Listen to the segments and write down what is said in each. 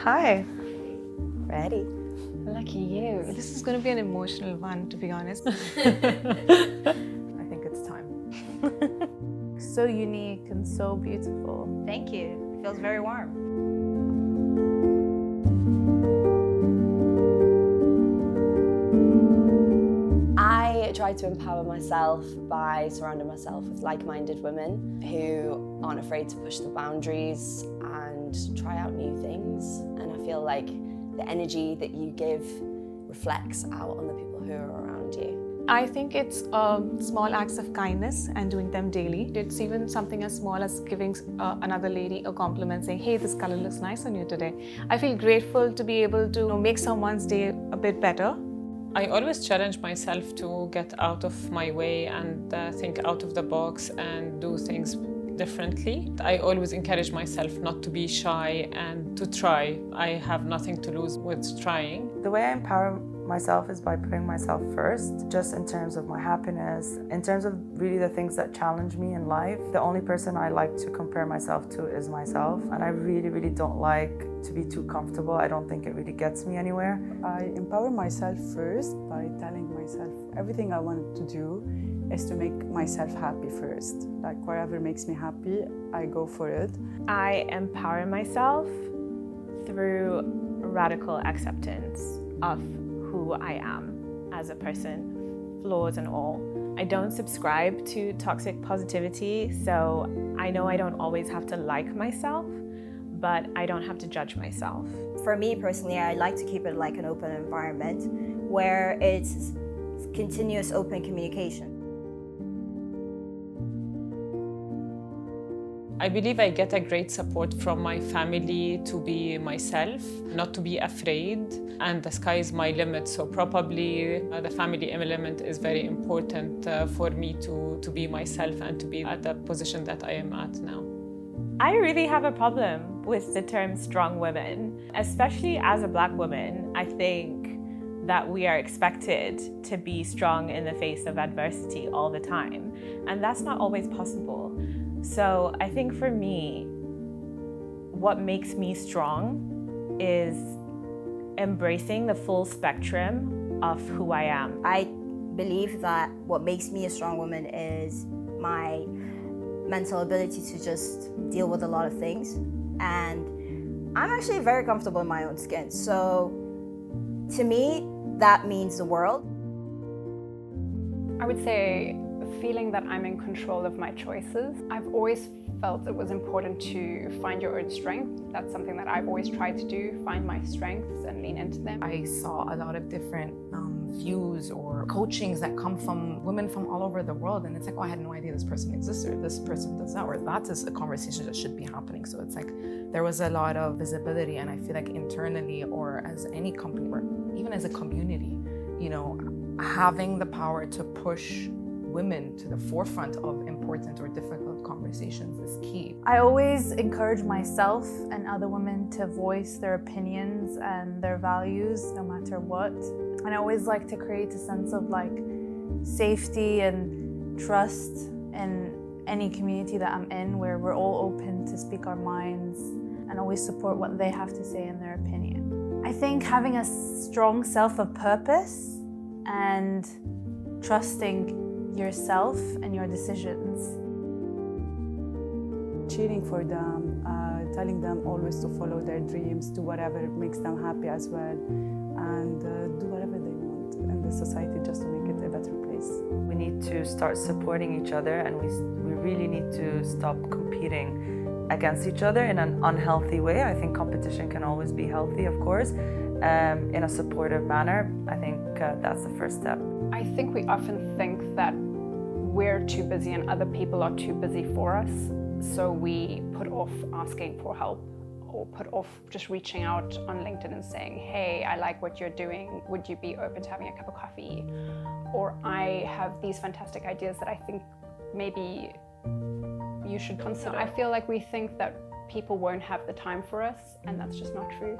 Hi. Ready? Lucky you. This is going to be an emotional one, to be honest. I think it's time. So unique and so beautiful. Thank you. It feels very warm. I try to empower myself by surrounding myself with like-minded women who aren't afraid to push the boundaries and try out new things. And I feel like the energy that you give reflects out on the people who are around you. I think it's small acts of kindness and doing them daily. It's even something as small as giving another lady a compliment, saying, hey, this color looks nice on you today. I feel grateful to be able to make someone's day a bit better. I always challenge myself to get out of my way and think out of the box and do things differently. I always encourage myself not to be shy and to try. I have nothing to lose with trying. The way I empower myself is by putting myself first, just in terms of my happiness, in terms of really the things that challenge me in life. The only person I like to compare myself to is myself, and I really don't like to be too comfortable. I don't think it really gets me anywhere. I empower myself first by telling myself everything I want to do is to make myself happy first. Like whatever makes me happy, I go for it. I empower myself through radical acceptance of who I am as a person, flaws and all. I don't subscribe to toxic positivity, so I know I don't always have to like myself, but I don't have to judge myself. For me personally, I like to keep it like an open environment where it's continuous open communication. I believe I get a great support from my family to be myself, not to be afraid, and the sky is my limit. So probably the family element is very important for me to be myself and to be at the position that I am at now. I really have a problem with the term strong women, especially as a Black woman. I think that we are expected to be strong in the face of adversity all the time, and that's not always possible. So I think for me, what makes me strong is embracing the full spectrum of who I am. I believe that what makes me a strong woman is my mental ability to just deal with a lot of things. And I'm actually very comfortable in my own skin. So to me, that means the world. I would say feeling that I'm in control of my choices. I've always felt it was important to find your own strength. That's something that I've always tried to do, find my strengths and lean into them. I saw a lot of different views or coachings that come from women from all over the world, and it's like, oh, I had no idea this person exists, or this person does that, or that is a conversation that should be happening. So it's like there was a lot of visibility, and I feel like internally, or as any company, or even as a community, you know, having the power to push women to the forefront of important or difficult conversations is key. I always encourage myself and other women to voice their opinions and their values no matter what. And I always like to create a sense of like safety and trust in any community that I'm in, where we're all open to speak our minds and always support what they have to say in their opinion. I think having a strong sense of purpose and trusting yourself and your decisions. Cheering for them, telling them always to follow their dreams, do whatever makes them happy as well, and do whatever they want in the society just to make it a better place. We need to start supporting each other, and we really need to stop competing against each other in an unhealthy way. I think competition can always be healthy, of course, in a supportive manner. I think that's the first step. I think we often think that we're too busy and other people are too busy for us. So we put off asking for help, or put off just reaching out on LinkedIn and saying, hey, I like what you're doing. Would you be open to having a cup of coffee? Or I have these fantastic ideas that I think maybe you should consider. I feel like we think that people won't have the time for us, and that's just not true.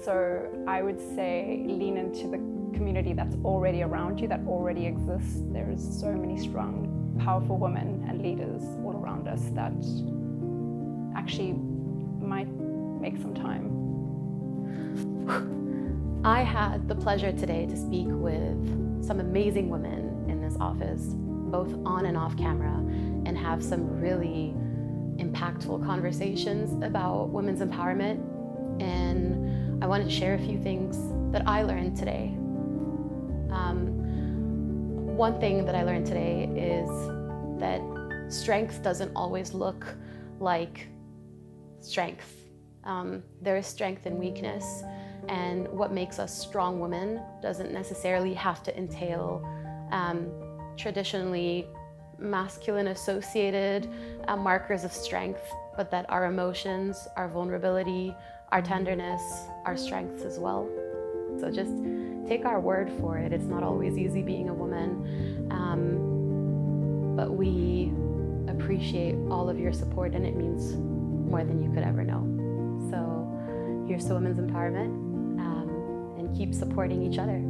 So I would say lean into the community that's already around you, that already exists. There's so many strong, powerful women and leaders all around us that actually might make some time I had the pleasure today to speak with some amazing women in this office, both on and off camera, and have some really impactful conversations about women's empowerment. And I wanted to share a few things that I learned today. One thing that I learned today is that strength doesn't always look like strength. There is strength in weakness, and what makes us strong women doesn't necessarily have to entail traditionally masculine associated markers of strength, but that our emotions, our vulnerability, our tenderness, our strengths as well. So just take our word for it. It's not always easy being a woman, but we appreciate all of your support, and it means more than you could ever know. So here's to women's empowerment, and keep supporting each other.